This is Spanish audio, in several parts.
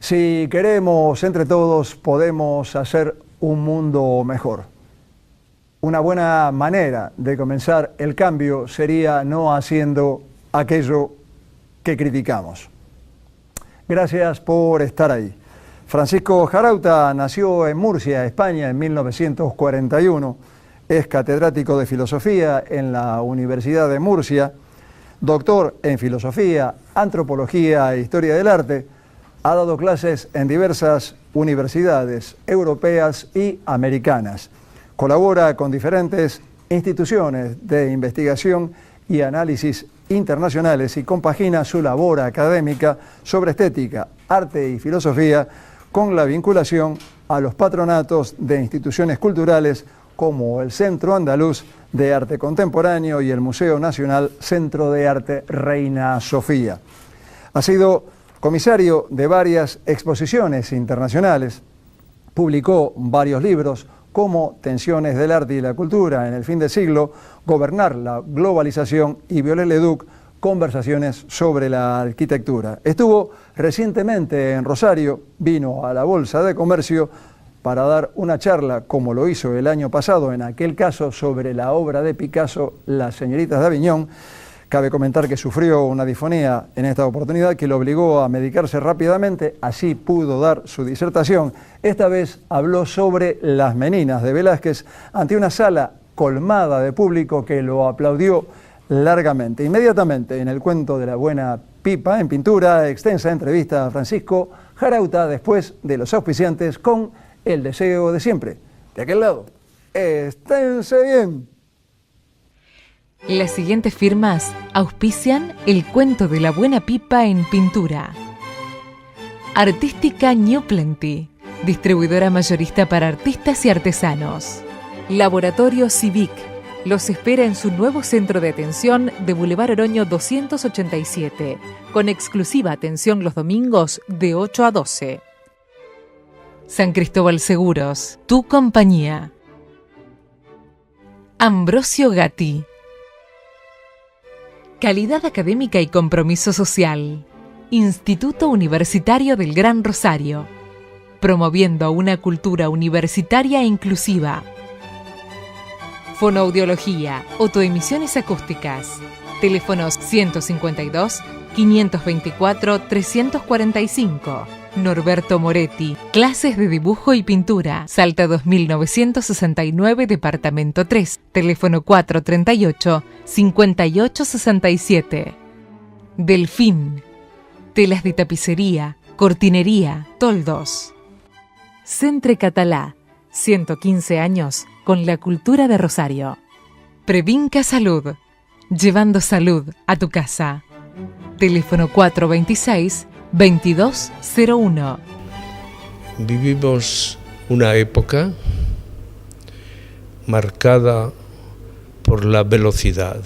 Si queremos entre todos, podemos hacer un mundo mejor. Una buena manera de comenzar el cambio sería no haciendo aquello que criticamos. Gracias por estar ahí. Francisco Jarauta nació en Murcia, España, en 1941. Es catedrático de Filosofía en la Universidad de Murcia, doctor en Filosofía, Antropología e Historia del Arte. Ha dado clases en diversas universidades europeas y americanas. Colabora con diferentes instituciones de investigación y análisis internacionales y compagina su labor académica sobre estética, arte y filosofía con la vinculación a los patronatos de instituciones culturales como el Centro Andaluz de Arte Contemporáneo y el Museo Nacional Centro de Arte Reina Sofía. Ha sido comisario de varias exposiciones internacionales, publicó varios libros como Tensiones del arte y la cultura en el fin del siglo, Gobernar la globalización y Viollet-le-Duc, Conversaciones sobre la arquitectura. Estuvo recientemente en Rosario, vino a la Bolsa de Comercio para dar una charla, como lo hizo el año pasado en aquel caso sobre la obra de Picasso, Las señoritas de Aviñón. Cabe comentar que sufrió una disfonía en esta oportunidad que lo obligó a medicarse rápidamente, así pudo dar su disertación. Esta vez habló sobre Las meninas de Velázquez ante una sala colmada de público que lo aplaudió largamente. Inmediatamente en el cuento de la buena pipa en pintura, extensa entrevista a Francisco Jarauta después de los auspiciantes con el deseo de siempre. De aquel lado, esténse bien. Las siguientes firmas auspician el cuento de la buena pipa en pintura. Artística New Plenty, distribuidora mayorista para artistas y artesanos. Laboratorio Civic, los espera en su nuevo centro de atención de Boulevard Oroño 287, con exclusiva atención los domingos de 8 a 12. San Cristóbal Seguros, tu compañía. Ambrosio Gatti. Calidad académica y compromiso social. Instituto Universitario del Gran Rosario. Promoviendo una cultura universitaria e inclusiva. Fonoaudiología, autoemisiones acústicas. Teléfonos 152 524 345. Norberto Moretti, clases de dibujo y pintura. Salta 2969, departamento 3. Teléfono 438-5867. Delfín, telas de tapicería, cortinería, toldos. Centre Catalá, 115 años con la cultura de Rosario. Previnca Salud, llevando salud a tu casa. Teléfono 426-2201. Vivimos una época marcada por la velocidad.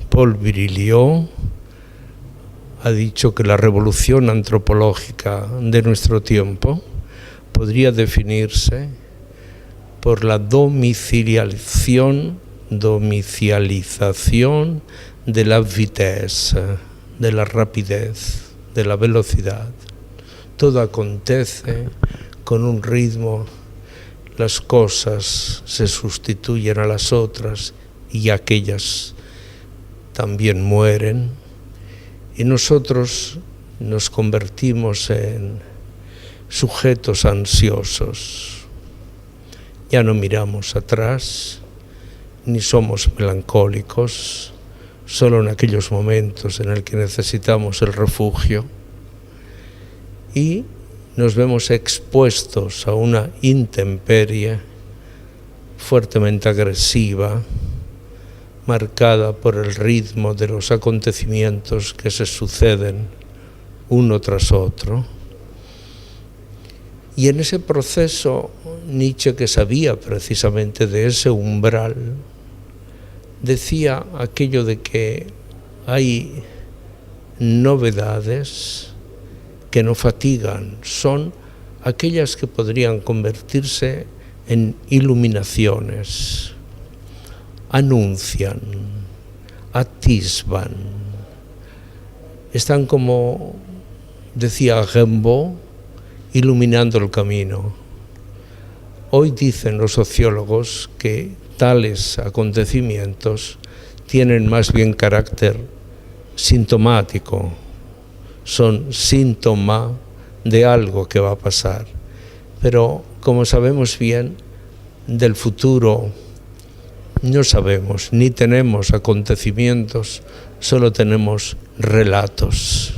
Paul Virilio ha dicho que la revolución antropológica de nuestro tiempo podría definirse por la domicialización de la vitesse, de la rapidez, de la velocidad. Todo acontece con un ritmo, las cosas se sustituyen a las otras y aquellas también mueren, y nosotros nos convertimos en sujetos ansiosos. Ya no miramos atrás, ni somos melancólicos, solo en aquellos momentos en el que necesitamos el refugio, y nos vemos expuestos a una intemperie fuertemente agresiva, marcada por el ritmo de los acontecimientos que se suceden uno tras otro. Y en ese proceso, Nietzsche, que sabía precisamente de ese umbral, decía aquello de que hay novedades que no fatigan, son aquellas que podrían convertirse en iluminaciones, anuncian, atisban, están, como decía Rimbaud, iluminando el camino. Hoy dicen los sociólogos que tales acontecimientos tienen más bien carácter sintomático, son síntoma de algo que va a pasar. Pero como sabemos bien, del futuro no sabemos, ni tenemos acontecimientos, solo tenemos relatos.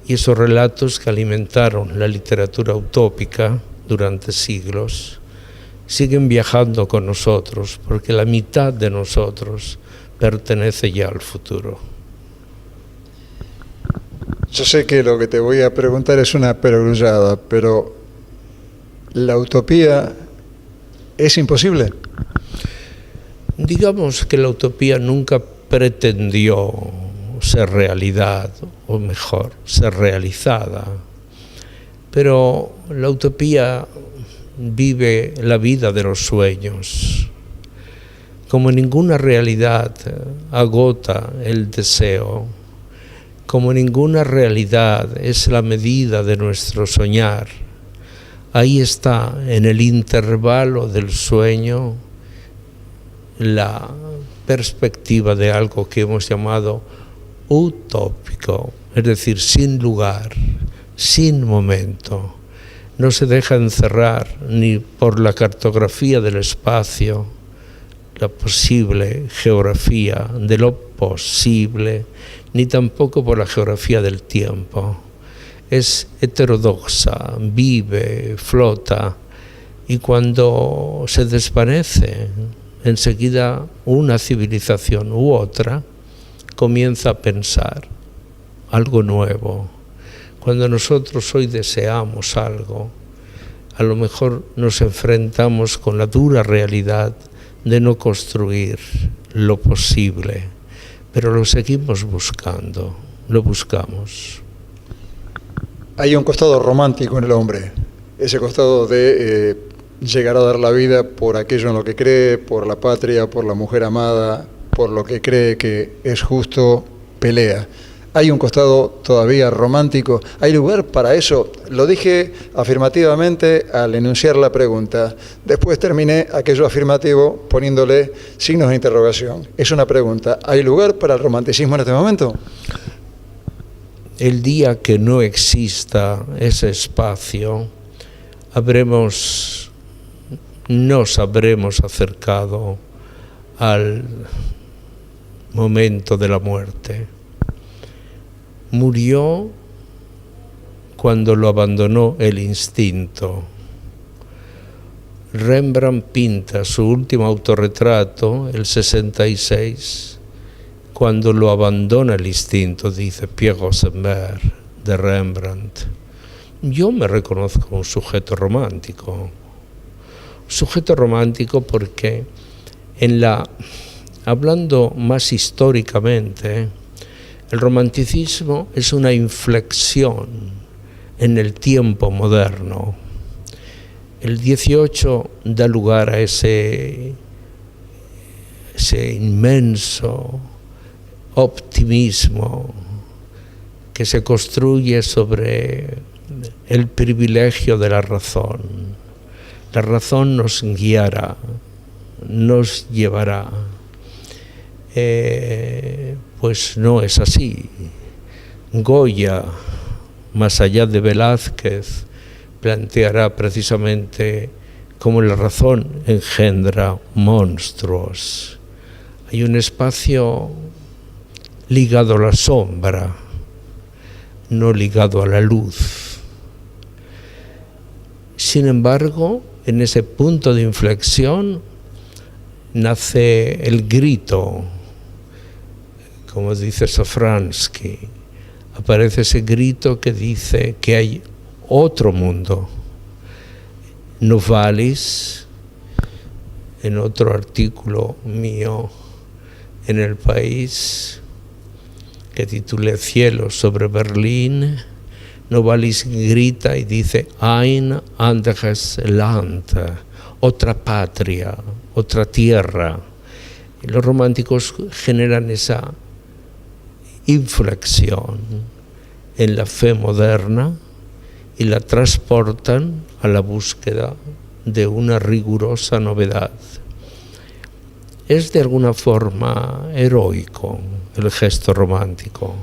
Y esos relatos que alimentaron la literatura utópica durante siglos siguen viajando con nosotros, porque la mitad de nosotros pertenece ya al futuro. Yo sé que lo que te voy a preguntar es una perogrullada, pero ¿la utopía es imposible? Digamos que la utopía nunca pretendió ser realidad, o mejor, ser realizada. Pero la utopía vive la vida de los sueños. Como ninguna realidad agota el deseo, como ninguna realidad es la medida de nuestro soñar, ahí está, en el intervalo del sueño, la perspectiva de algo que hemos llamado utópico, es decir, sin lugar, sin momento. No se deja encerrar ni por la cartografía del espacio, la posible geografía de lo posible, ni tampoco por la geografía del tiempo. Es heterodoxa, vive, flota, y cuando se desvanece, enseguida una civilización u otra comienza a pensar algo nuevo. Cuando nosotros hoy deseamos algo, a lo mejor nos enfrentamos con la dura realidad de no construir lo posible, pero lo seguimos buscando, lo buscamos. Hay un costado romántico en el hombre, ese costado de llegar a dar la vida por aquello en lo que cree, por la patria, por la mujer amada, por lo que cree que es justo, pelea. Hay un costado todavía romántico. ¿Hay lugar para eso? Lo dije afirmativamente al enunciar la pregunta. Después terminé aquello afirmativo poniéndole signos de interrogación. Es una pregunta. ¿Hay lugar para el romanticismo en este momento? El día que no exista ese espacio, nos habremos acercado al momento de la muerte. Murió cuando lo abandonó el instinto. Rembrandt pinta su último autorretrato, el 66, cuando lo abandona el instinto, dice Pierre Rosenberg de Rembrandt. Yo me reconozco un sujeto romántico. Sujeto romántico porque hablando más históricamente, el romanticismo es una inflexión en el tiempo moderno. El 18 da lugar a ese inmenso optimismo que se construye sobre el privilegio de la razón. La razón nos guiará, nos llevará. Pues no es así. Goya, más allá de Velázquez, planteará precisamente cómo la razón engendra monstruos. Hay un espacio ligado a la sombra, no ligado a la luz. Sin embargo, en ese punto de inflexión nace el grito, como dice Safransky, aparece ese grito que dice que hay otro mundo. Novalis, en otro artículo mío en El País, que titulé Cielo sobre Berlín, Novalis grita y dice Ein anderes Land, otra patria, otra tierra. Y los románticos generan esa inflexión en la fe moderna y la transportan a la búsqueda de una rigurosa novedad. Es de alguna forma heroico el gesto romántico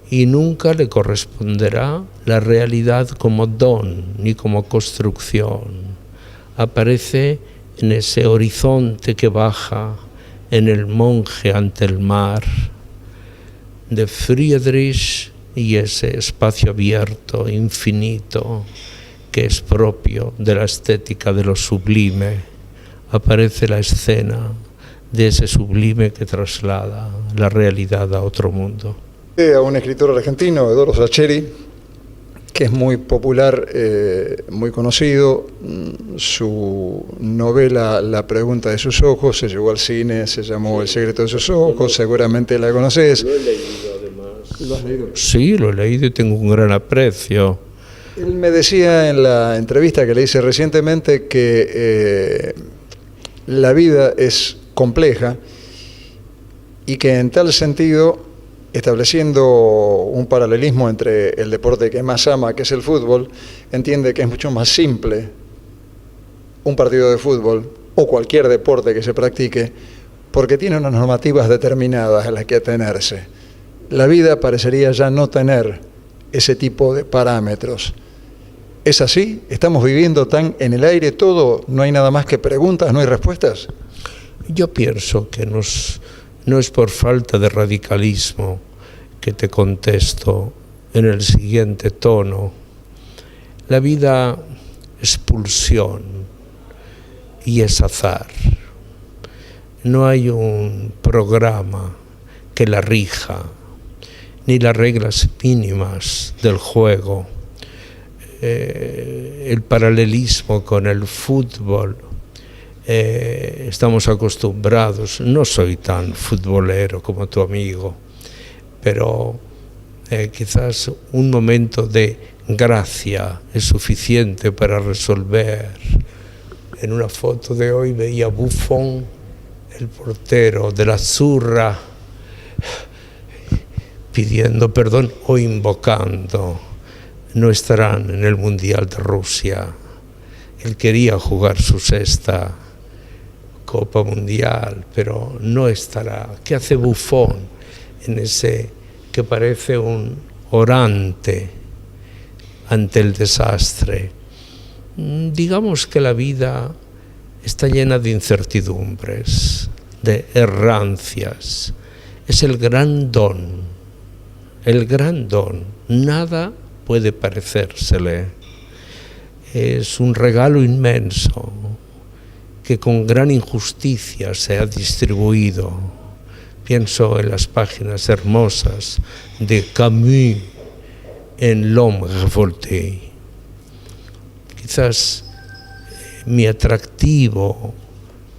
y nunca le corresponderá la realidad como don ni como construcción. Aparece en ese horizonte que baja, en el monje ante el mar de Friedrich, y ese espacio abierto, infinito, que es propio de la estética de lo sublime. Aparece la escena de ese sublime que traslada la realidad a otro mundo. A un escritor argentino, Eduardo Sacheri, que es muy popular, muy conocido. Su novela La pregunta de sus ojos se llevó al cine, se llamó El secreto de sus ojos, seguramente la conoces. Lo he leído además. ¿Lo has leído? Sí, lo he leído y tengo un gran aprecio. Él me decía en la entrevista que le hice recientemente que la vida es compleja y que en tal sentido, estableciendo un paralelismo entre el deporte que más ama, que es el fútbol, entiende que es mucho más simple un partido de fútbol o cualquier deporte que se practique porque tiene unas normativas determinadas a las que atenerse. La vida parecería ya no tener ese tipo de parámetros. ¿Es así? ¿Estamos viviendo tan en el aire todo? ¿No hay nada más que preguntas, no hay respuestas? Yo pienso que no es por falta de radicalismo que te contesto en el siguiente tono. La vida es pulsión y es azar. No hay un programa que la rija, ni las reglas mínimas del juego. El paralelismo con el fútbol, estamos acostumbrados, no soy tan futbolero como tu amigo, pero quizás un momento de gracia es suficiente para resolver. En una foto de hoy veía Buffon, el portero de la Azzurra, pidiendo perdón o invocando. No estarán en el Mundial de Rusia. Él quería jugar su sexta Copa Mundial, pero no estará. ¿Qué hace Buffon en ese que parece un orante ante el desastre? Digamos que la vida está llena de incertidumbres, de errancias. Es el gran don, nada puede parecérsele. Es un regalo inmenso que con gran injusticia se ha distribuido. Pienso en las páginas hermosas de Camus en L'Homme Révolté. Quizás mi atractivo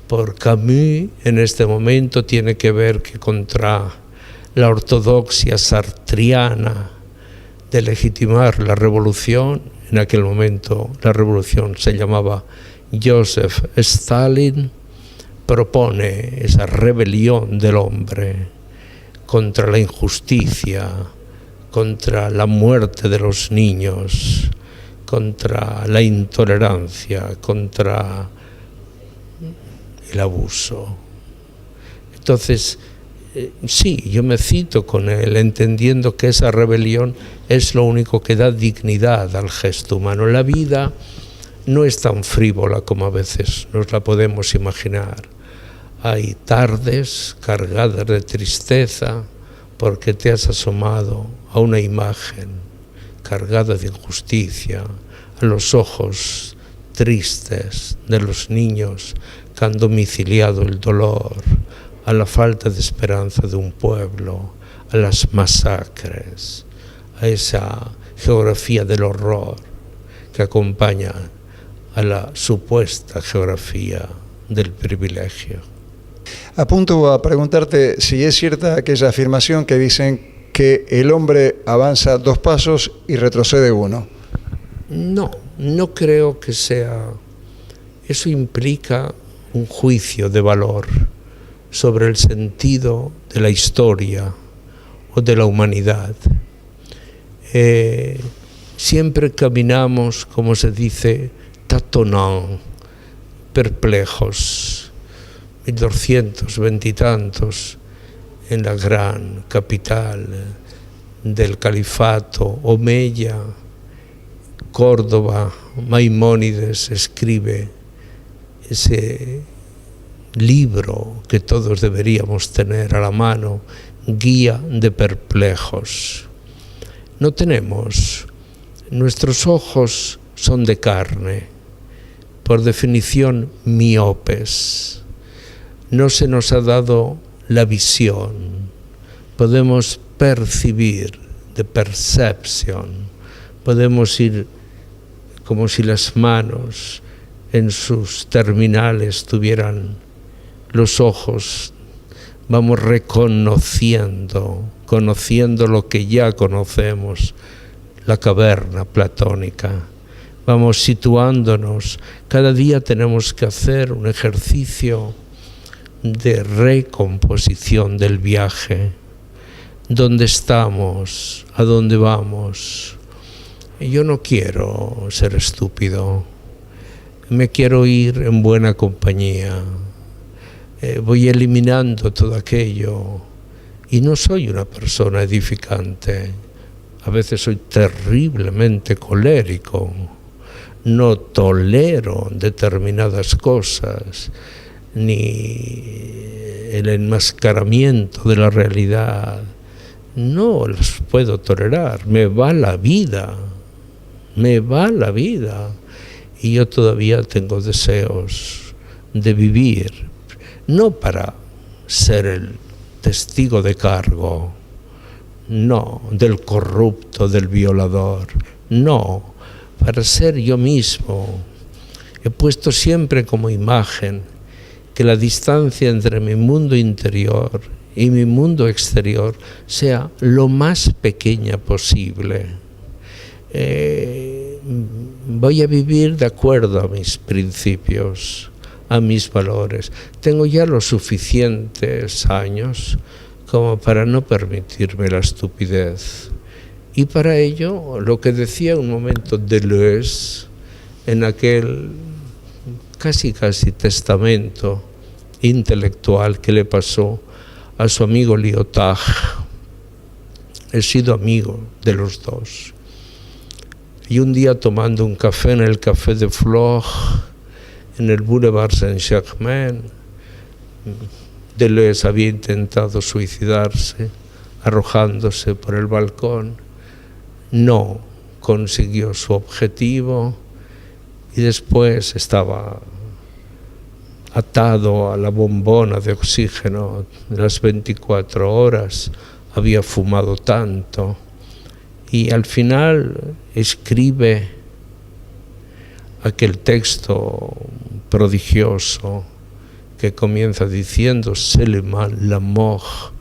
por Camus en este momento tiene que ver que contra la ortodoxia sartriana de legitimar la revolución. En aquel momento la revolución se llamaba Joseph Stalin, propone esa rebelión del hombre contra la injusticia, contra la muerte de los niños, contra la intolerancia, contra el abuso. Entonces, sí, yo me cito con él, entendiendo que esa rebelión es lo único que da dignidad al gesto humano. La vida no es tan frívola como a veces nos la podemos imaginar. Hay tardes cargadas de tristeza porque te has asomado a una imagen cargada de injusticia, a los ojos tristes de los niños que han domiciliado el dolor, a la falta de esperanza de un pueblo, a las masacres, a esa geografía del horror que acompaña a la supuesta geografía del privilegio. Apunto a preguntarte si es cierta aquella afirmación que dicen que el hombre avanza 2 pasos y retrocede 1. No creo que sea. Eso implica un juicio de valor sobre el sentido de la historia o de la humanidad. Siempre caminamos, como se dice, tâtonnant, perplejos, 1220 y tantos, en la gran capital del califato, Omeya, Córdoba. Maimónides escribe ese libro que todos deberíamos tener a la mano, Guía de Perplejos. No tenemos, nuestros ojos son de carne, por definición miopes. No se nos ha dado la visión. Podemos percibir, de percepción. Podemos ir como si las manos en sus terminales tuvieran los ojos. Vamos conociendo lo que ya conocemos, la caverna platónica. Vamos situándonos. Cada día tenemos que hacer un ejercicio de recomposición del viaje. ¿Dónde estamos? ¿A dónde vamos? Yo no quiero ser estúpido. Me quiero ir en buena compañía. Voy eliminando todo aquello. Y no soy una persona edificante. A veces soy terriblemente colérico. No tolero determinadas cosas, ni el enmascaramiento de la realidad. No las puedo tolerar. Me va la vida. Y yo todavía tengo deseos de vivir, no para ser el testigo de cargo, no, del corrupto, del violador, no, para ser yo mismo. He puesto siempre como imagen que la distancia entre mi mundo interior y mi mundo exterior sea lo más pequeña posible. Voy a vivir de acuerdo a mis principios, a mis valores. Tengo ya los suficientes años como para no permitirme la estupidez. Y para ello, lo que decía un momento Deleuze, en aquel casi testamento intelectual que le pasó a su amigo Lyotard. He sido amigo de los dos. Y un día, tomando un café en el Café de Flore, en el Boulevard Saint-Germain, Deleuze había intentado suicidarse arrojándose por el balcón. No consiguió su objetivo y después estaba atado a la bombona de oxígeno de las 24 horas, había fumado tanto. Y al final escribe aquel texto prodigioso que comienza diciendo: «Seulement la mort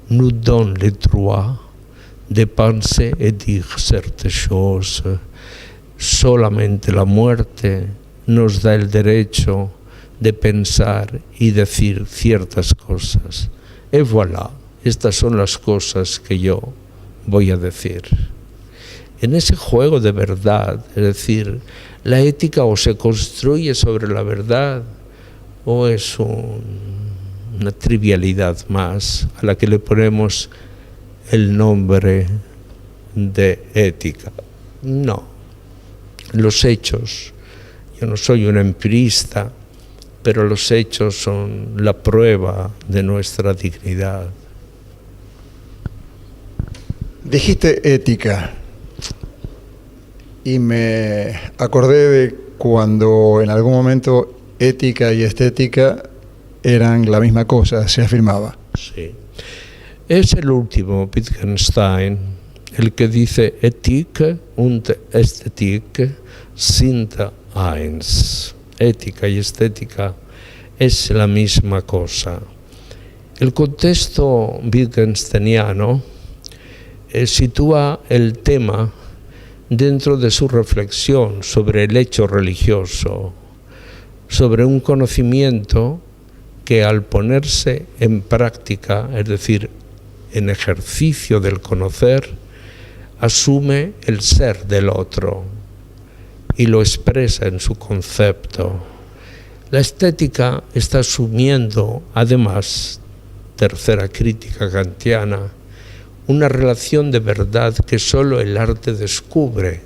nous donne le droit de penser et dire certaines choses». Solamente la muerte nos da el derecho de pensar y decir ciertas cosas. Et voilà, estas son las cosas que yo voy a decir. En ese juego de verdad, es decir, la ética o se construye sobre la verdad o es una trivialidad más a la que le ponemos el nombre de ética. No, los hechos, yo no soy un empirista, pero los hechos son la prueba de nuestra dignidad. Dijiste ética y me acordé de cuando en algún momento ética y estética eran la misma cosa, se afirmaba. Sí. Es el último, Wittgenstein, el que dice Ethik und Ästhetik sind eins. Ética y estética es la misma cosa. El contexto wittgensteiniano sitúa el tema dentro de su reflexión sobre el hecho religioso, sobre un conocimiento que al ponerse en práctica, es decir, en ejercicio del conocer, asume el ser del otro y lo expresa en su concepto. La estética está asumiendo, además, tercera crítica kantiana, una relación de verdad que solo el arte descubre.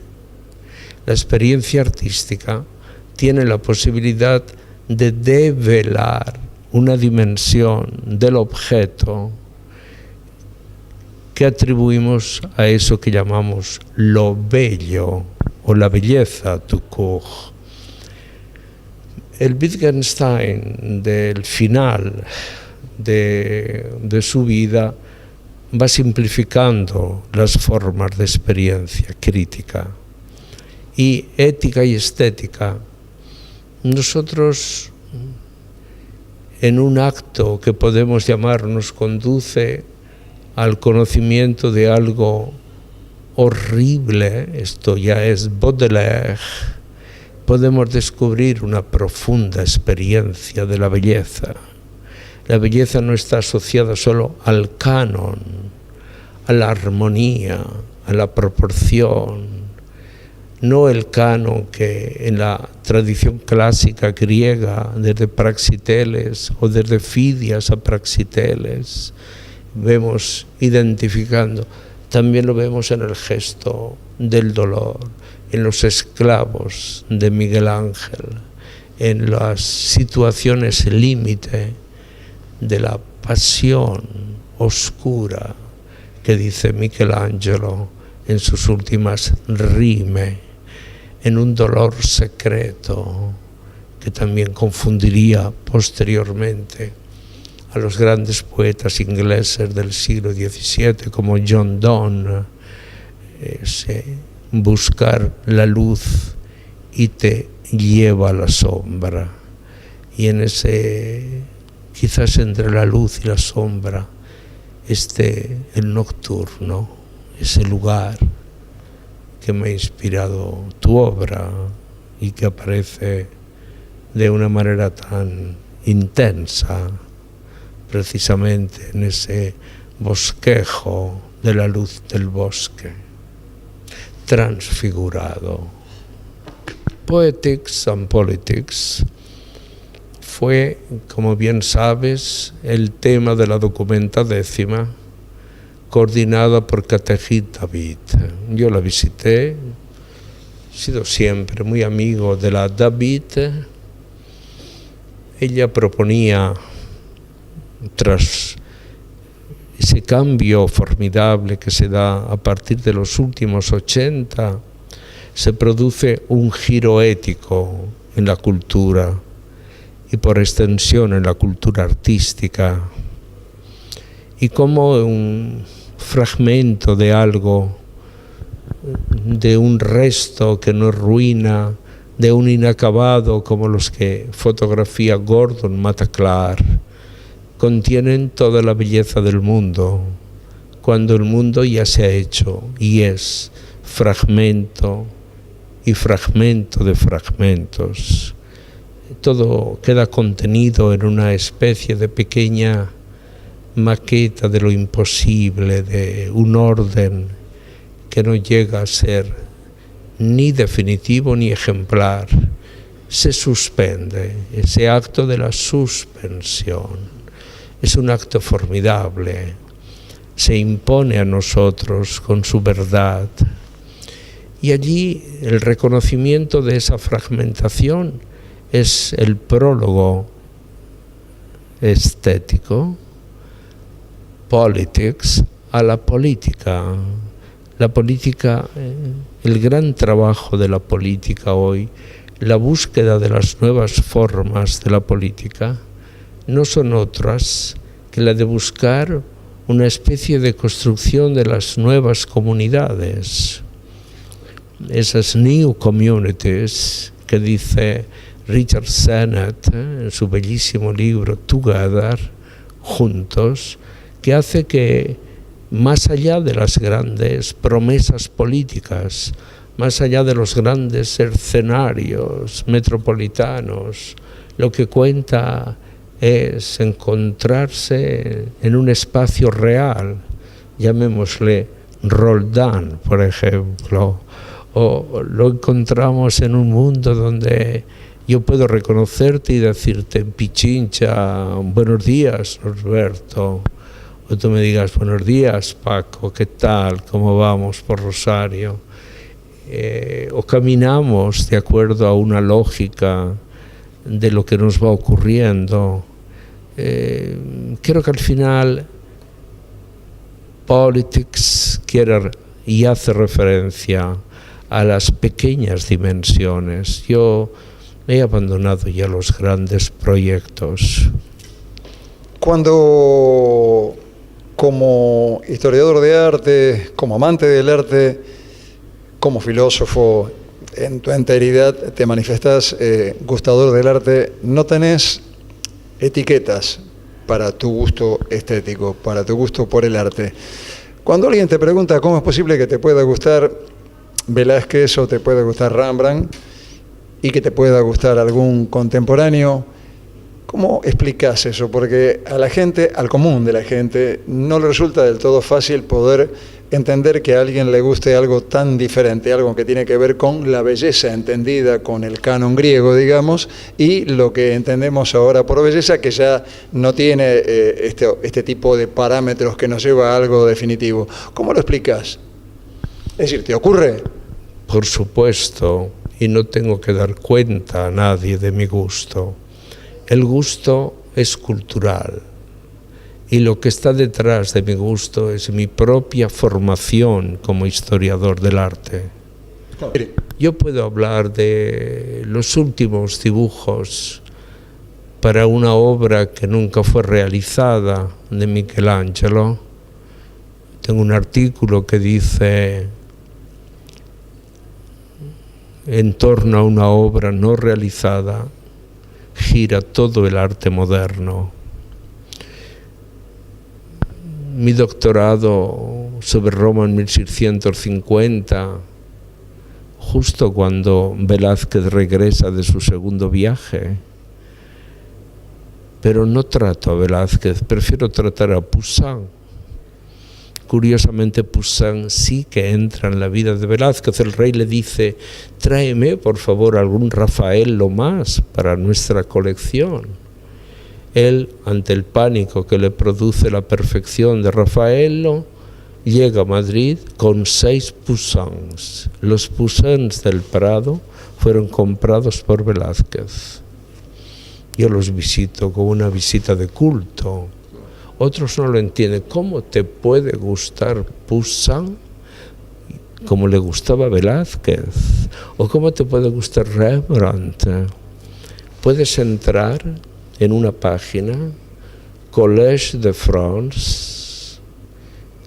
La experiencia artística tiene la posibilidad de develar una dimensión del objeto que atribuimos a eso que llamamos lo bello o la belleza tout court. El Wittgenstein del final de su vida va simplificando las formas de experiencia crítica. Y ética y estética, nosotros en un acto que podemos llamar nos conduce al conocimiento de algo horrible, esto ya es Baudelaire, podemos descubrir una profunda experiencia de la belleza. La belleza no está asociada solo al canon, a la armonía, a la proporción, no el canon que en la tradición clásica griega, desde Praxiteles o desde Fidias a Praxiteles, vemos identificando. También lo vemos en el gesto del dolor, en los esclavos de Miguel Ángel, en las situaciones límite de la pasión oscura que dice Michelangelo en sus últimas rime, en un dolor secreto que también confundiría posteriormente a los grandes poetas ingleses del siglo XVII como John Donne, buscar la luz y te lleva a la sombra. Y en ese, quizás entre la luz y la sombra, el nocturno, ese lugar que me ha inspirado tu obra y que aparece de una manera tan intensa, precisamente en ese bosquejo de la luz del bosque, transfigurado. Poetics and Politics fue, como bien sabes, el tema de la documenta 10ª, coordinada por Katehit David. Yo la visité, he sido siempre muy amigo de la David. Ella proponía, tras ese cambio formidable que se da a partir de los últimos 80, se produce un giro ético en la cultura y por extensión en la cultura artística, y como un fragmento de algo, de un resto que nos ruina, de un inacabado como los que fotografía Gordon Mataclar, contienen toda la belleza del mundo, cuando el mundo ya se ha hecho y es fragmento y fragmento de fragmentos. Todo queda contenido en una especie de pequeña maqueta de lo imposible, de un orden que no llega a ser ni definitivo ni ejemplar. Se suspende, ese acto de la suspensión es un acto formidable, se impone a nosotros con su verdad, y allí el reconocimiento de esa fragmentación es el prólogo estético, politics, a la política. La política, el gran trabajo de la política hoy, la búsqueda de las nuevas formas de la política, no son otras que la de buscar una especie de construcción de las nuevas comunidades, esas new communities que dice Richard Sennett en su bellísimo libro Together, juntos, que hace que más allá de las grandes promesas políticas, más allá de los grandes escenarios metropolitanos, lo que cuenta es encontrarse en un espacio real llamémosle Roldán, por ejemplo, o lo encontramos en un mundo donde yo puedo reconocerte y decirte en Pichincha, buenos días, Norberto, o tú me digas, buenos días, Paco, ¿qué tal? ¿Cómo vamos por Rosario? O caminamos de acuerdo a una lógica de lo que nos va ocurriendo. Creo que al final Politics quiere y hace referencia a las pequeñas dimensiones. Yo he abandonado ya los grandes proyectos. Cuando, como historiador de arte, como amante del arte, como filósofo, en tu enteridad te manifestás gustador del arte, no tenés etiquetas para tu gusto estético, para tu gusto por el arte. Cuando alguien te pregunta cómo es posible que te pueda gustar Velázquez o te pueda gustar Rembrandt y que te pueda gustar algún contemporáneo, ¿cómo explicas eso? Porque a la gente, al común de la gente, no le resulta del todo fácil poder entender que a alguien le guste algo tan diferente, algo que tiene que ver con la belleza entendida con el canon griego, digamos, y lo que entendemos ahora por belleza, que ya no tiene este tipo de parámetros que nos lleva a algo definitivo. ¿Cómo lo explicas? Es decir, ¿te ocurre? Por supuesto, y no tengo que dar cuenta a nadie de mi gusto. El gusto es cultural. Y lo que está detrás de mi gusto es mi propia formación como historiador del arte. Yo puedo hablar de los últimos dibujos para una obra que nunca fue realizada de Michelangelo. Tengo un artículo que dice: en torno a una obra no realizada gira todo el arte moderno. Mi doctorado sobre Roma en 1650, justo cuando Velázquez regresa de su segundo viaje. Pero no trato a Velázquez, prefiero tratar a Poussin. Curiosamente, Poussin sí que entra en la vida de Velázquez. El rey le dice: tráeme por favor algún Rafaello más para nuestra colección. Él, ante el pánico que le produce la perfección de Rafaello, llega a Madrid con 6 Poussins. Los Poussins del Prado fueron comprados por Velázquez. Yo los visito como una visita de culto. Otros no lo entienden. ¿Cómo te puede gustar Poussin como le gustaba Velázquez? ¿O cómo te puede gustar Rembrandt? Puedes entrar en una página, Collège de France,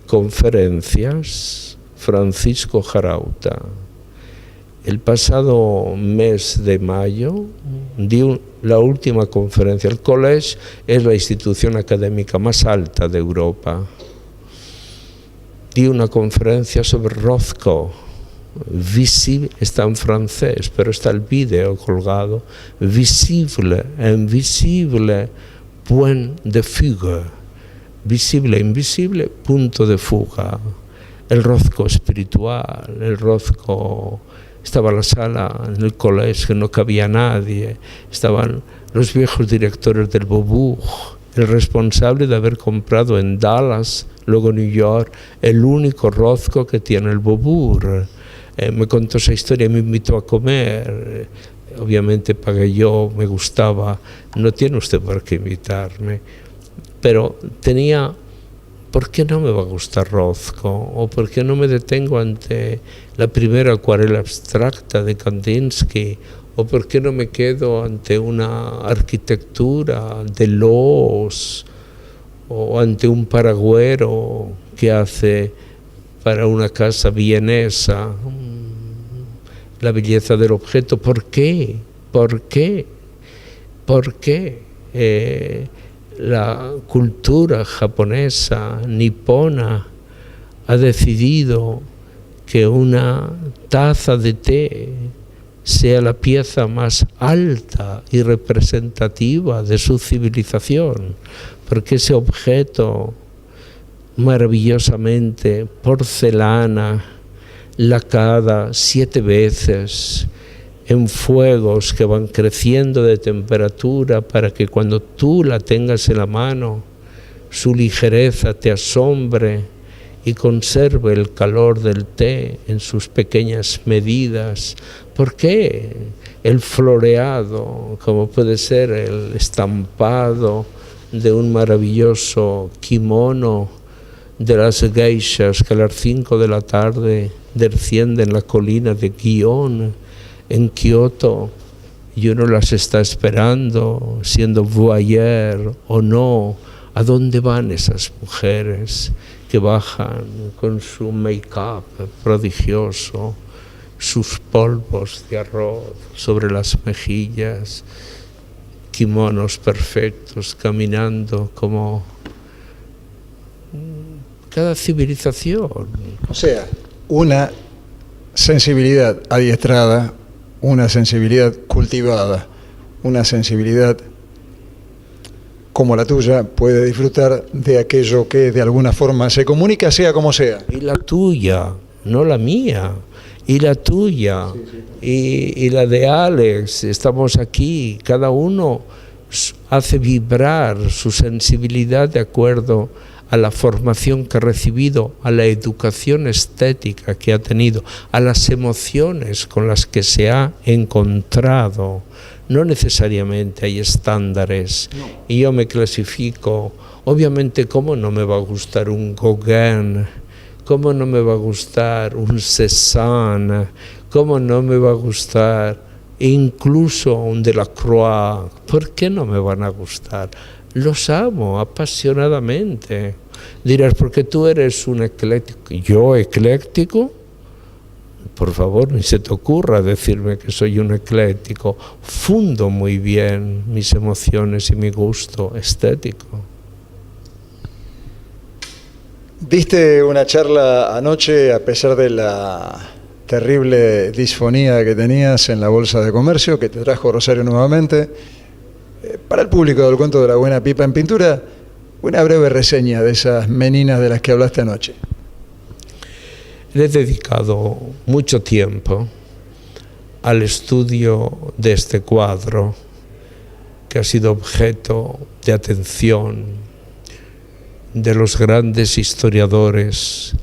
conferencias, Francisco Jarauta. El pasado mes de mayo di la última conferencia. El Collège es la institución académica más alta de Europa. Di una conferencia sobre Rothko. Visible, está en francés, pero está el vídeo colgado. Visible, invisible, point de fuga. Visible, invisible, punto de fuga. El Rothko espiritual, el Rothko. Estaba la sala en el colegio, no cabía nadie. Estaban los viejos directores del Beaubourg, el responsable de haber comprado en Dallas, luego New York, el único Rothko que tiene el Beaubourg. Me contó esa historia, me invitó a comer. Obviamente pagué yo, me gustaba. No tiene usted por qué invitarme. Pero tenía, ¿por qué no me va a gustar Rothko? ¿O por qué no me detengo ante la primera acuarela abstracta de Kandinsky? ¿O por qué no me quedo ante una arquitectura de Loos? ¿O ante un paragüero que hace para una casa vienesa la belleza del objeto? ¿Por qué? ¿Por qué? ¿Por qué? La cultura japonesa, nipona, ha decidido que una taza de té sea la pieza más alta y representativa de su civilización, porque ese objeto maravillosamente, porcelana, lacada 7 veces, en fuegos que van creciendo de temperatura para que cuando tú la tengas en la mano, su ligereza te asombre y conserve el calor del té en sus pequeñas medidas. ¿Por qué el floreado, como puede ser el estampado de un maravilloso kimono de las geishas que a las 5 de la tarde descienden la colina de Gion en Kioto y uno las está esperando, siendo voyeur o no? ¿A dónde van esas mujeres que bajan con su make-up prodigioso, sus polvos de arroz sobre las mejillas, kimonos perfectos, caminando como cada civilización? O sea, una sensibilidad adiestrada, una sensibilidad cultivada, una sensibilidad como la tuya puede disfrutar de aquello que de alguna forma se comunica, sea como sea. Y la tuya, no la mía, y la tuya, sí. Y la de Alex, estamos aquí, cada uno hace vibrar su sensibilidad de acuerdo a la formación que ha recibido, a la educación estética que ha tenido, a las emociones con las que se ha encontrado. No necesariamente hay estándares, no. Y yo me clasifico, obviamente, ¿cómo no me va a gustar un Gauguin? ¿Cómo no me va a gustar un Cézanne? ¿Cómo no me va a gustar incluso un Delacroix? ¿Por qué no me van a gustar? Los amo apasionadamente. Dirás, porque tú eres un ecléctico. ¿Yo ecléctico? Por favor, ni se te ocurra decirme que soy un ecléctico. Fundo muy bien mis emociones y mi gusto estético. Diste una charla anoche a pesar de la terrible disfonía que tenías en la Bolsa de Comercio, que te trajo Rosario nuevamente. Para el público del Cuento de la Buena Pipa en Pintura, una breve reseña de esas meninas de las que hablaste anoche. Le he dedicado mucho tiempo al estudio de este cuadro, que ha sido objeto de atención de los grandes historiadores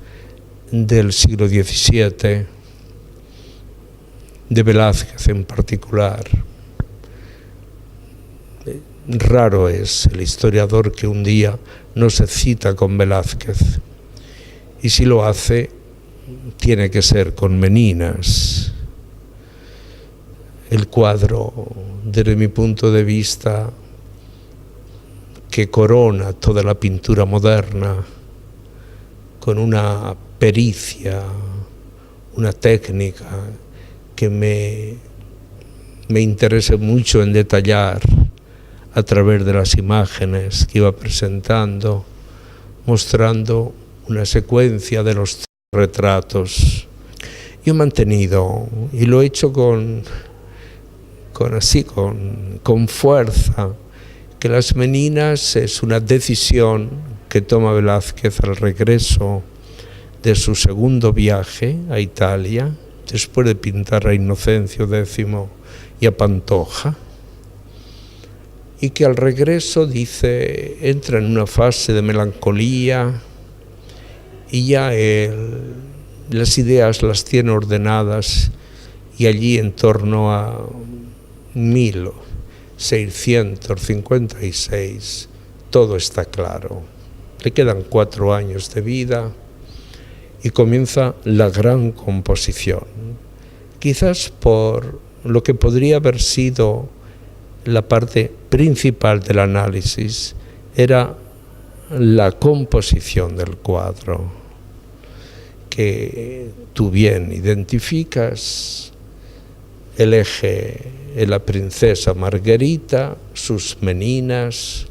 del siglo XVII, de Velázquez en particular. Raro es el historiador que un día no se cita con Velázquez, y si lo hace, tiene que ser con meninas. El cuadro, desde mi punto de vista, que corona toda la pintura moderna, con una pericia, una técnica que me interesa mucho en detallar a través de las imágenes que iba presentando, mostrando una secuencia de los retratos. Yo he mantenido, y lo he hecho con fuerza, que las meninas es una decisión que toma Velázquez al regreso de su segundo viaje a Italia, después de pintar a Inocencio X y a Pantoja, y que al regreso, dice, entra en una fase de melancolía y ya las ideas las tiene ordenadas, y allí en torno a 1656 todo está claro. Le quedan 4 años de vida y comienza la gran composición, quizás por lo que podría haber sido la parte principal del análisis, era la composición del cuadro, que tú bien identificas. El eje es la princesa Margarita, sus meninas,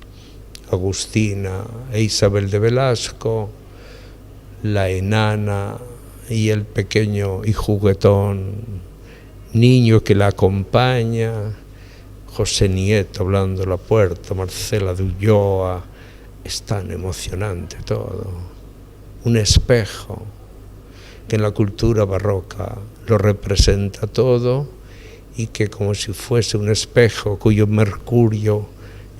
Agustina e Isabel de Velasco, la enana y el pequeño y juguetón niño que la acompaña, José Nieto hablando a la puerta, Marcela de Ulloa. Es tan emocionante todo. un espejo, que en la cultura barroca lo representa todo, y que como si fuese un espejo cuyo mercurio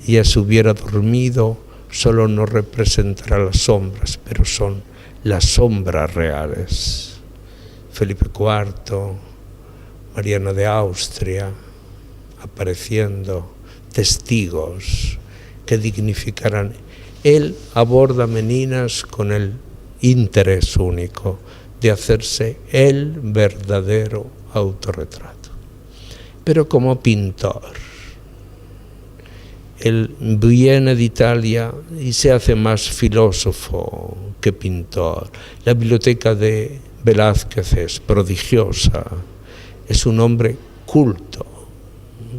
ya se hubiera dormido, solo nos representará las sombras, pero son las sombras reales. Felipe IV, Mariana de Austria, apareciendo, testigos que dignificarán. Él aborda Meninas con el interés único de hacerse el verdadero autorretrato. Pero como pintor, él viene de Italia y se hace más filósofo que pintor. La biblioteca de Velázquez es prodigiosa, es un hombre culto,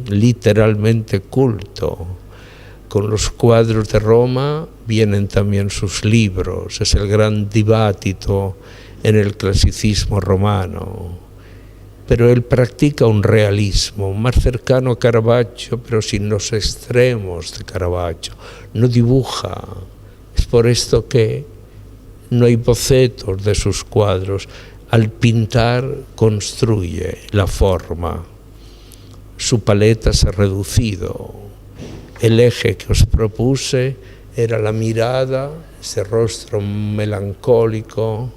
literalmente culto. Con los cuadros de Roma vienen también sus libros, es el gran dibattito en el clasicismo romano. Pero él practica un realismo más cercano a Caravaggio, pero sin los extremos de Caravaggio. No dibuja. Es por esto que no hay bocetos de sus cuadros. Al pintar construye la forma. Su paleta se ha reducido. El eje que os propuse era la mirada, ese rostro melancólico.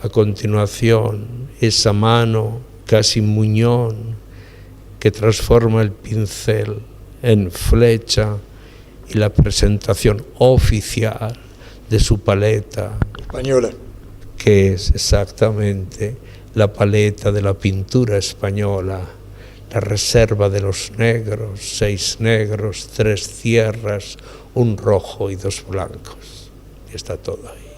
A continuación, esa mano casi muñón que transforma el pincel en flecha, y la presentación oficial de su paleta española, que es exactamente la paleta de la pintura española, la reserva de los negros, 6 negros, 3 tierras, 1 rojo y 2 blancos. Y está todo ahí.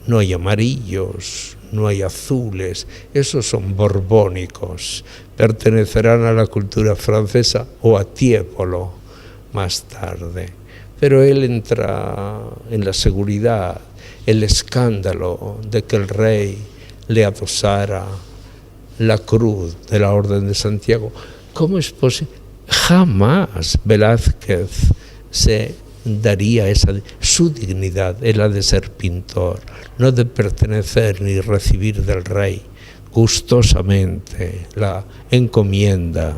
No hay amarillos, no hay azules, esos son borbónicos, pertenecerán a la cultura francesa o a Tiepolo más tarde. Pero él entra en la seguridad, el escándalo de que el rey le adosara la cruz de la Orden de Santiago. ¿Cómo es posible? Jamás Velázquez se daría su dignidad, es la de ser pintor, no de pertenecer ni recibir del rey gustosamente la encomienda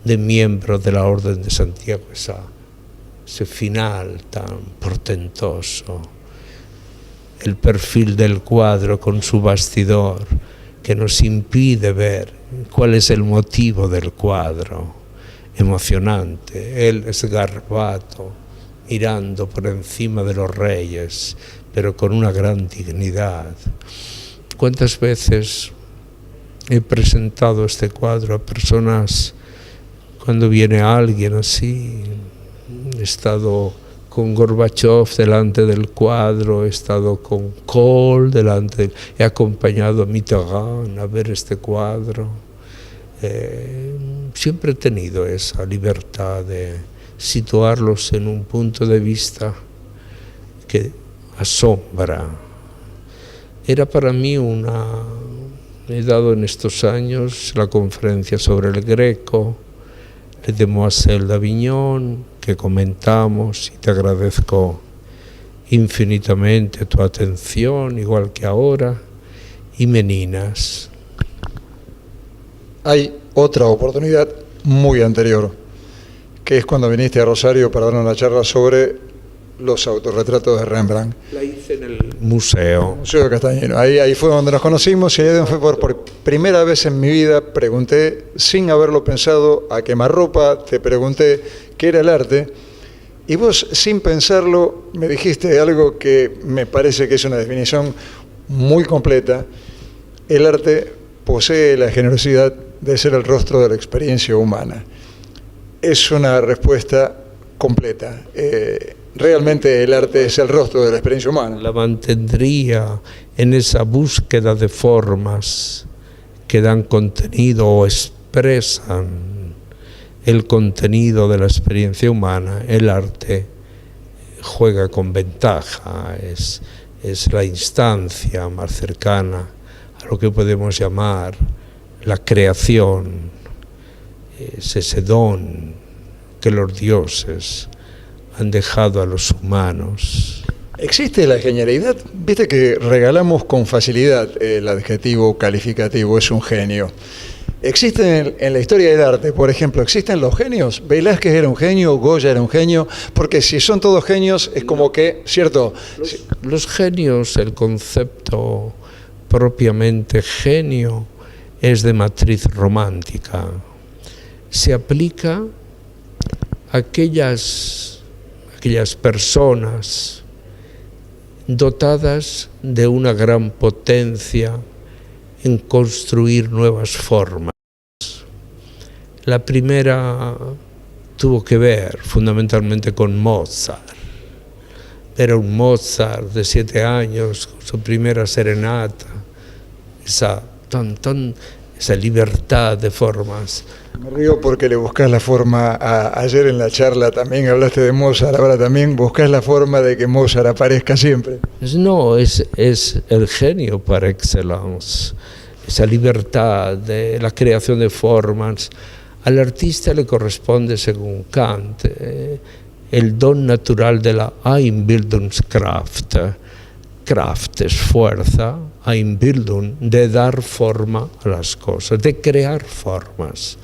de miembro de la Orden de Santiago, ese final tan portentoso, el perfil del cuadro con su bastidor que nos impide ver cuál es el motivo del cuadro, emocionante. Él es garbato, mirando por encima de los reyes, pero con una gran dignidad. ¿Cuántas veces he presentado este cuadro a personas cuando viene alguien así? He estado con Gorbachev delante del cuadro, he estado con Kohl delante, he acompañado a Mitterrand a ver este cuadro. Siempre he tenido esa libertad de situarlos en un punto de vista que asombra. Era para mí he dado en estos años la conferencia sobre el Greco, le Demoiselle d'Avignon, que comentamos, y te agradezco infinitamente tu atención, igual que ahora, y Meninas. Hay otra oportunidad muy anterior, que es cuando viniste a Rosario para dar una charla sobre los autorretratos de Rembrandt. La hice en el museo. Museo de Castañero. Ahí fue donde nos conocimos, y ahí fue por primera vez en mi vida pregunté, sin haberlo pensado, a quemarropa, te pregunté qué era el arte, y vos, sin pensarlo, me dijiste algo que me parece que es una definición muy completa. El arte posee la generosidad de ser el rostro de la experiencia humana. Es una respuesta completa. Realmente el arte es el rostro de la experiencia humana. La mantendría en esa búsqueda de formas que dan contenido o expresan el contenido de la experiencia humana. El arte juega con ventaja, es la instancia más cercana a lo que podemos llamar la creación, es ese don que los dioses han dejado a los humanos. ¿Existe la genialidad? Viste que regalamos con facilidad el adjetivo calificativo, es un genio. ¿Existen en la historia del arte, por ejemplo, existen los genios? ¿Velázquez era un genio? ¿Goya era un genio? Porque si son todos genios es como que, ¿cierto? Los genios, el concepto propiamente genio es de matriz romántica. Se aplica a aquellas personas dotadas de una gran potencia en construir nuevas formas. La primera tuvo que ver fundamentalmente con Mozart. Era un Mozart de 7 años, con su primera serenata, esa libertad de formas. Me río porque le buscás la forma, ayer en la charla también hablaste de Mozart, ahora también buscás la forma de que Mozart aparezca siempre. No, es el genio par excellence, esa libertad de la creación de formas. Al artista le corresponde, según Kant, el don natural de la Einbildungskraft. Kraft es fuerza, Einbildung, de dar forma a las cosas, de crear formas.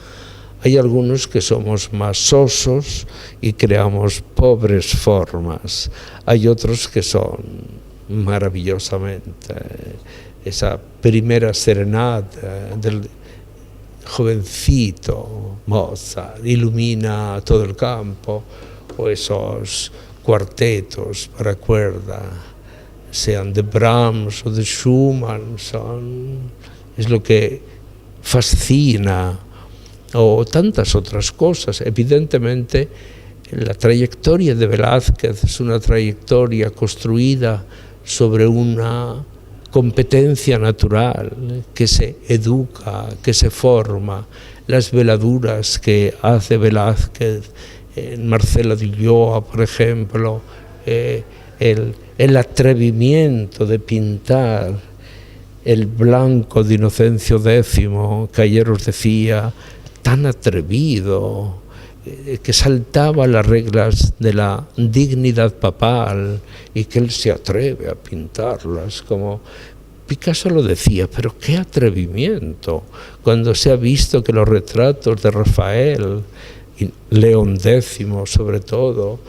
Hay algunos que somos más sosos y creamos pobres formas. Hay otros que son maravillosamente. Esa primera serenata del jovencito Mozart ilumina todo el campo, o esos cuartetos para cuerda, sean de Brahms o de Schumann, es lo que fascina, o tantas otras cosas. Evidentemente, la trayectoria de Velázquez es una trayectoria construida sobre una competencia natural que se educa, que se forma. Las veladuras que hace Velázquez en Marcela di Ulloa, por ejemplo, el atrevimiento de pintar el blanco de Inocencio X, que ayer os decía, tan atrevido, que saltaba las reglas de la dignidad papal y que él se atreve a pintarlas, como Picasso lo decía, pero qué atrevimiento, cuando se ha visto que los retratos de Rafael y León X sobre todo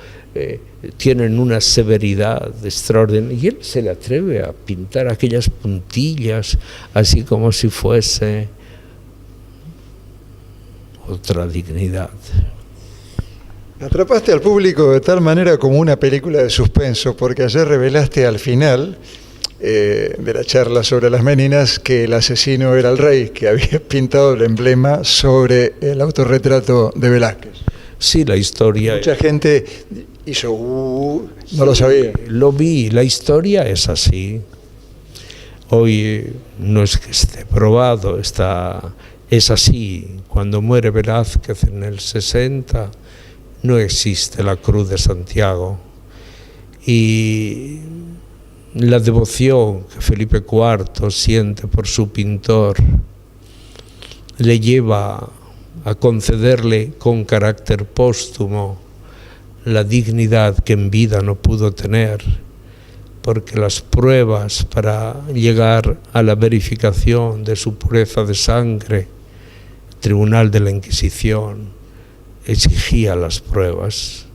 tienen una severidad extraordinaria, y él se le atreve a pintar aquellas puntillas así como si fuese otra dignidad. Atrapaste al público de tal manera como una película de suspenso, porque ayer revelaste al final de la charla sobre las Meninas que el asesino era el rey, que había pintado el emblema sobre el autorretrato de Velázquez. Sí, la historia... Mucha gente hizo, no lo sabía. Lo vi, la historia es así. Hoy no es que esté probado, es así. Cuando muere Velázquez en el 60, no existe la Cruz de Santiago. Y la devoción que Felipe IV siente por su pintor le lleva a concederle con carácter póstumo la dignidad que en vida no pudo tener, porque las pruebas para llegar a la verificación de su pureza de sangre, el Tribunal de la Inquisición exigía las pruebas,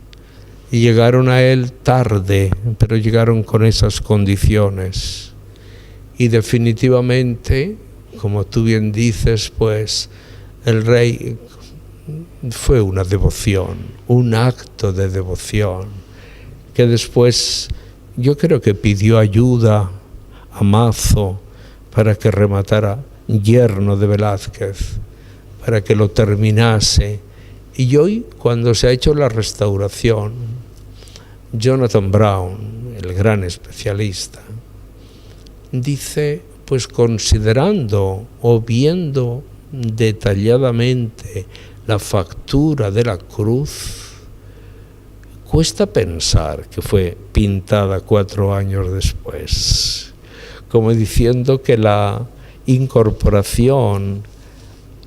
y llegaron a él tarde, pero llegaron con esas condiciones. Y definitivamente, como tú bien dices, pues el rey fue una devoción, un acto de devoción, que después yo creo que pidió ayuda a Mazo para que rematara, yerno de Velázquez, para que lo terminase. Y hoy, cuando se ha hecho la restauración, Jonathan Brown, el gran especialista, dice, pues considerando o viendo detalladamente la factura de la cruz, cuesta pensar que fue pintada 4 años después, como diciendo que la incorporación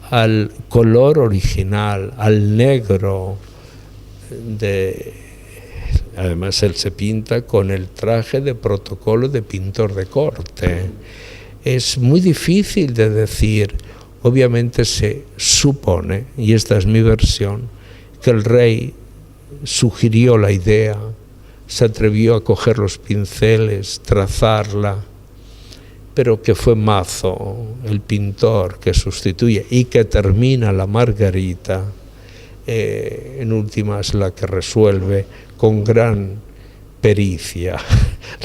al color original, al negro de Además, él se pinta con el traje de protocolo de pintor de corte. Es muy difícil de decir. Obviamente se supone, y esta es mi versión, que el rey sugirió la idea, se atrevió a coger los pinceles, trazarla, pero que fue Mazo, el pintor que sustituye y que termina la Margarita, en últimas la que resuelve con gran pericia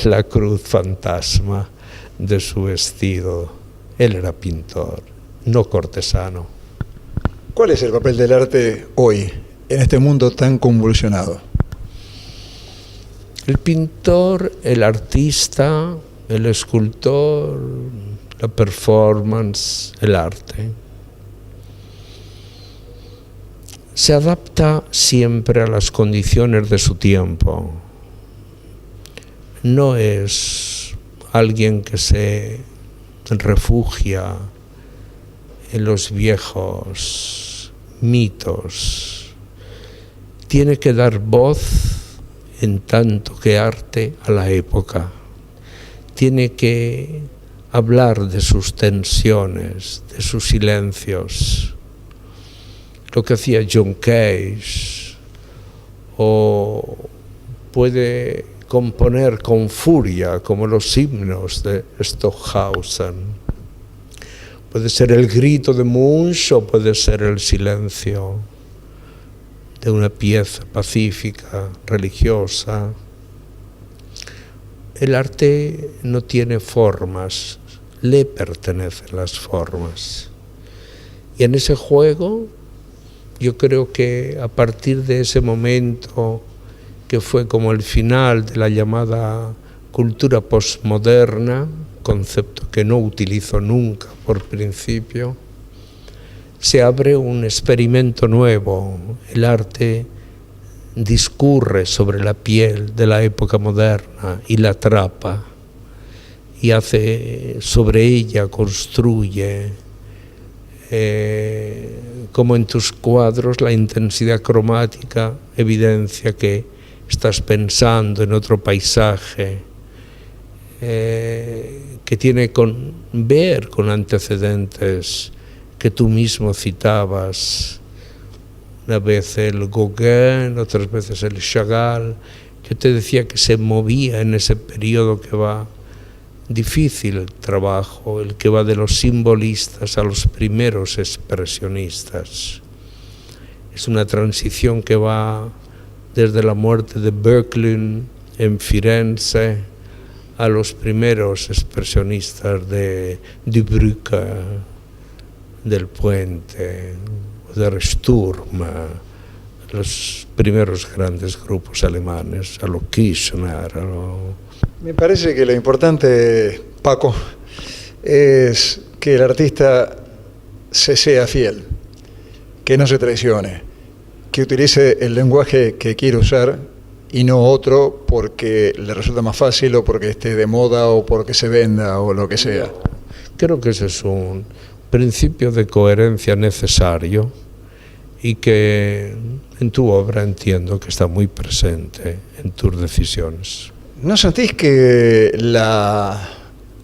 la cruz fantasma de su vestido. Él era pintor, no cortesano. ¿Cuál es el papel del arte hoy, en este mundo tan convulsionado? El pintor, el artista, el escultor, la performance, el arte, se adapta siempre a las condiciones de su tiempo. No es alguien que se refugia en los viejos mitos. Tiene que dar voz, en tanto que arte, a la época. Tiene que hablar de sus tensiones, de sus silencios. Lo que hacía John Cage, o puede componer con furia, como los himnos de Stockhausen. Puede ser el grito de Munch o puede ser el silencio de una pieza pacífica, religiosa. El arte no tiene formas, le pertenecen las formas. Y en ese juego, yo creo que a partir de ese momento, que fue como el final de la llamada cultura postmoderna, concepto que no utilizo nunca por principio, se abre un experimento nuevo. El arte discurre sobre la piel de la época moderna y la atrapa, y hace sobre ella, construye, como en tus cuadros la intensidad cromática evidencia que estás pensando en otro paisaje, que tiene que ver con antecedentes que tú mismo citabas, una vez el Gauguin, otras veces el Chagall. Yo te decía que se movía en ese periodo que va difícil el trabajo, el que va de los simbolistas a los primeros expresionistas. Es una transición que va desde la muerte de Böcklin en Firenze a los primeros expresionistas de Brücke, del Puente, de Sturm, los primeros grandes grupos alemanes, a lo Kirchner, a lo... Me parece que lo importante, Paco, es que el artista se sea fiel, que no se traicione, que utilice el lenguaje que quiere usar y no otro porque le resulta más fácil o porque esté de moda o porque se venda o lo que sea. Creo que ese es un principio de coherencia necesario y que en tu obra entiendo que está muy presente en tus decisiones. ¿No sentís que la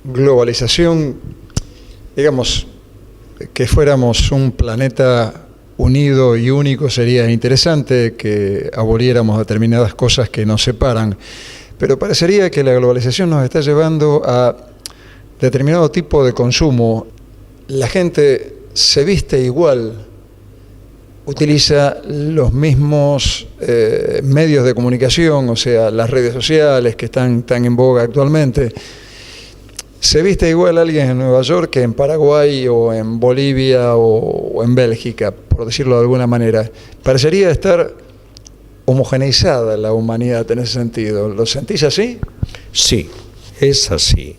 globalización, digamos, que fuéramos un planeta unido y único sería interesante, que aboliéramos determinadas cosas que nos separan, pero parecería que la globalización nos está llevando a determinado tipo de consumo? La gente se viste igual, utiliza los mismos medios de comunicación, o sea, las redes sociales que están tan en boga actualmente. Se viste igual alguien en Nueva York que en Paraguay o en Bolivia o en Bélgica, por decirlo de alguna manera. Parecería estar homogeneizada la humanidad en ese sentido. ¿Lo sentís así? Sí, es así.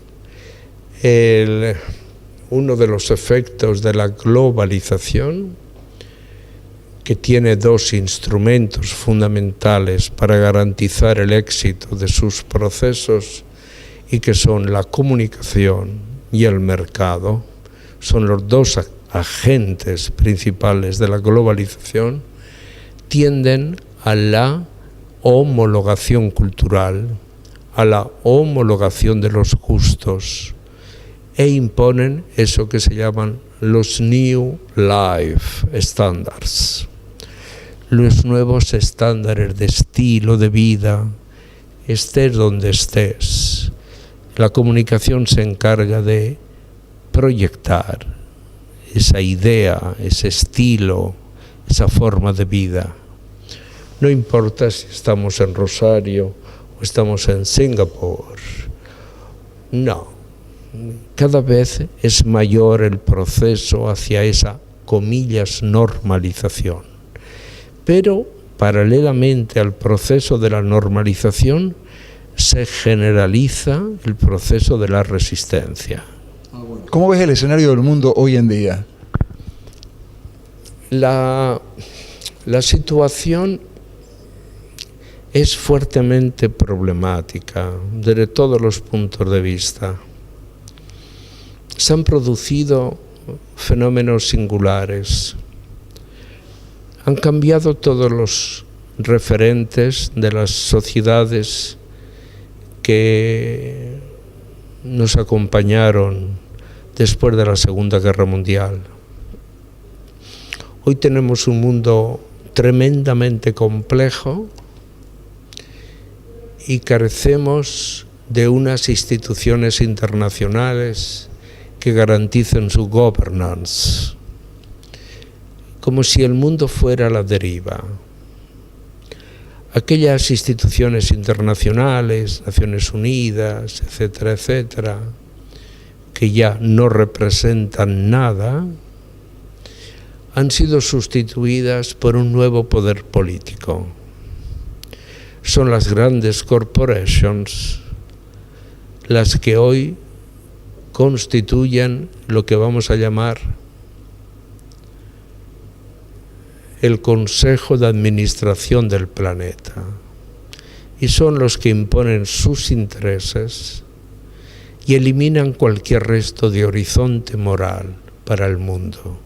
Uno de los efectos de la globalización, que tiene dos instrumentos fundamentales para garantizar el éxito de sus procesos y que son la comunicación y el mercado, son los dos agentes principales de la globalización, tienden a la homologación cultural, a la homologación de los gustos, e imponen eso que se llaman los New Life Standards, los nuevos estándares de estilo de vida, estés donde estés. La comunicación se encarga de proyectar esa idea, ese estilo, esa forma de vida. No importa si estamos en Rosario o estamos en Singapur, no. Cada vez es mayor el proceso hacia esa, comillas, normalización. Pero, paralelamente al proceso de la normalización, se generaliza el proceso de la resistencia. ¿Cómo ves el escenario del mundo hoy en día? La situación es fuertemente problemática desde todos los puntos de vista. Se han producido fenómenos singulares. Han cambiado todos los referentes de las sociedades que nos acompañaron después de la Segunda Guerra Mundial. Hoy tenemos un mundo tremendamente complejo y carecemos de unas instituciones internacionales que garanticen su governance, como si el mundo fuera a la deriva. Aquellas instituciones internacionales, Naciones Unidas, etcétera, etcétera, que ya no representan nada, han sido sustituidas por un nuevo poder político. Son las grandes corporations las que hoy constituyen lo que vamos a llamar el Consejo de Administración del planeta, y son los que imponen sus intereses y eliminan cualquier resto de horizonte moral para el mundo.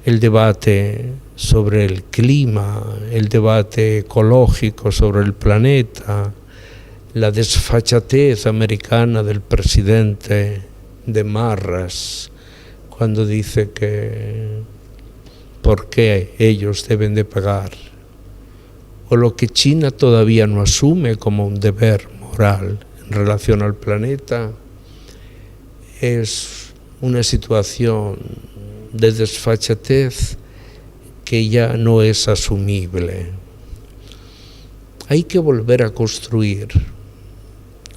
El debate sobre el clima, el debate ecológico sobre el planeta, la desfachatez americana del presidente de Marras cuando dice que por qué ellos deben de pagar, o lo que China todavía no asume como un deber moral en relación al planeta, es una situación de desfachatez que ya no es asumible. Hay que volver a construir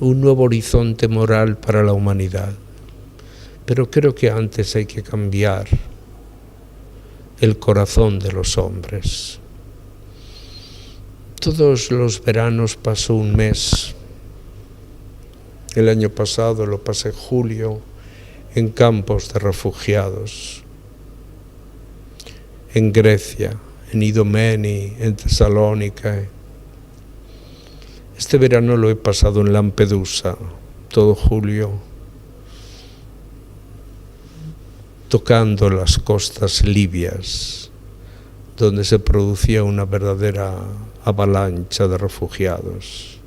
un nuevo horizonte moral para la humanidad, pero creo que antes hay que cambiar el corazón de los hombres. Todos los veranos paso un mes. El año pasado lo pasé julio en campos de refugiados, en Grecia, en Idomeni, en Tesalónica. Este verano lo he pasado en Lampedusa, todo julio, tocando las costas libias, donde se producía una verdadera avalancha de refugiados.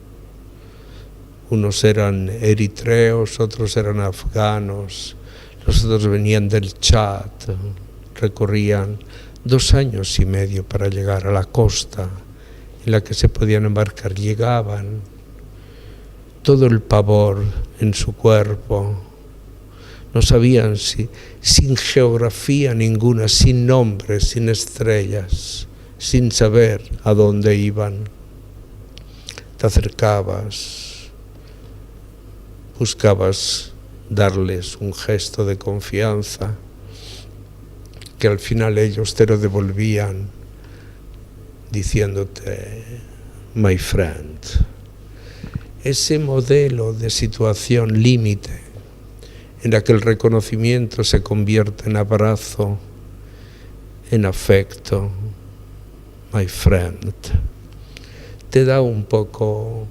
Unos eran eritreos, otros eran afganos, los otros venían del Chad, recorrían 2 años y medio para llegar a la costa en la que se podían embarcar. Llegaban, todo el pavor en su cuerpo, no sabían si, sin geografía ninguna, sin nombres, sin estrellas, sin saber a dónde iban. Te acercabas, buscabas darles un gesto de confianza, que al final ellos te lo devolvían diciéndote, my friend. Ese modelo de situación límite en la que el reconocimiento se convierte en abrazo, en afecto, my friend, te da un poco.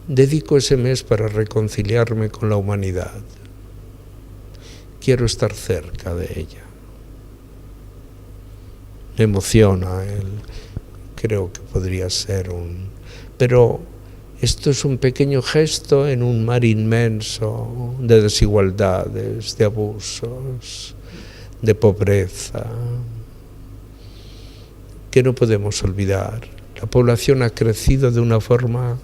Dedico ese mes para reconciliarme con la humanidad. Quiero estar cerca de ella. Me emociona creo que podría ser pero esto es un pequeño gesto en un mar inmenso de desigualdades, de abusos, de pobreza, que no podemos olvidar. La población ha crecido de una forma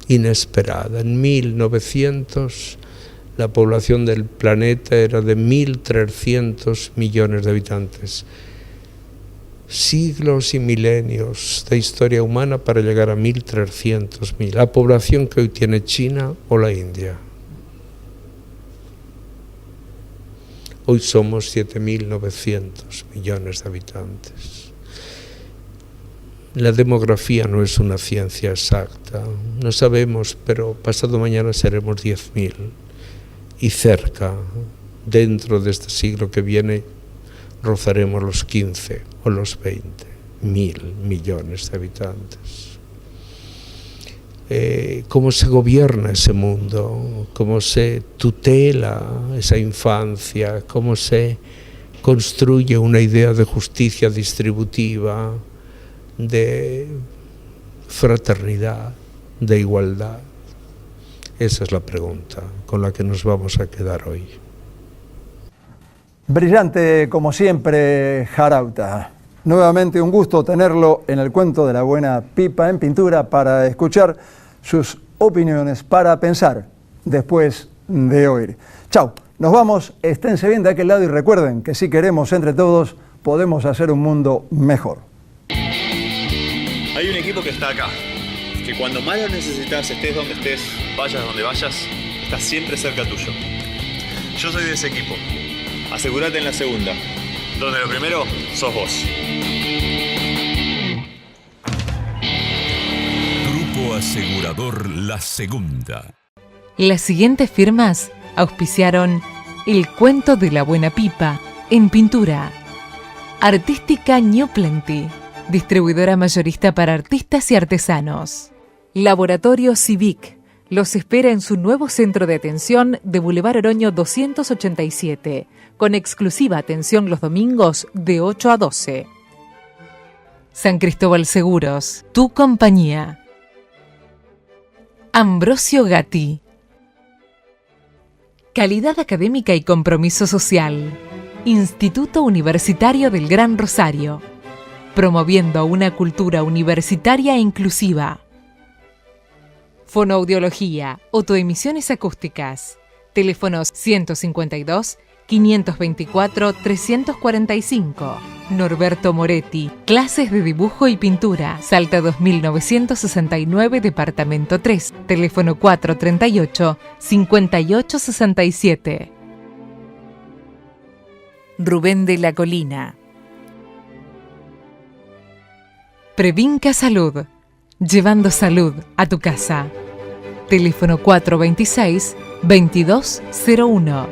inesperada. En 1900 la población del planeta era de 1.300 millones de habitantes. Siglos y milenios de historia humana para llegar a 1.300.000. La población que hoy tiene China o la India. Hoy somos 7.900 millones de habitantes. La demografía no es una ciencia exacta, no sabemos, pero pasado mañana seremos 10.000 y cerca, dentro de este siglo que viene, rozaremos los 15 o los 20.000 millones de habitantes. ¿Cómo se gobierna ese mundo? ¿Cómo se tutela esa infancia? ¿Cómo se construye una idea de justicia distributiva, de fraternidad, de igualdad? Esa es la pregunta con la que nos vamos a quedar hoy. Brillante como siempre, Jarauta. Nuevamente un gusto tenerlo en el cuento de la buena pipa en pintura para escuchar sus opiniones, para pensar después de oír. Chau, nos vamos, esténse bien de aquel lado y recuerden que si queremos entre todos podemos hacer un mundo mejor. Hay un equipo que está acá, que cuando más lo necesitas, estés donde estés, vayas donde vayas, está siempre cerca tuyo. Yo soy de ese equipo. Asegúrate en la segunda, donde lo primero sos vos. Grupo Asegurador La Segunda. Las siguientes firmas auspiciaron El Cuento de la Buena Pipa en pintura. Artística New Plenty, distribuidora mayorista para artistas y artesanos. Laboratorio Civic los espera en su nuevo centro de atención de Boulevard Oroño 287, con exclusiva atención los domingos de 8 a 12. San Cristóbal Seguros, tu compañía. Ambrosio Gatti. Calidad académica y compromiso social. Instituto Universitario del Gran Rosario. Promoviendo una cultura universitaria e inclusiva. Fonoaudiología, autoemisiones acústicas. Teléfonos 152-524-345. Norberto Moretti, clases de dibujo y pintura. Salta 2969, departamento 3. Teléfono 438-5867. Rubén de la Colina. Previnca Salud, llevando salud a tu casa. Teléfono 426-2201.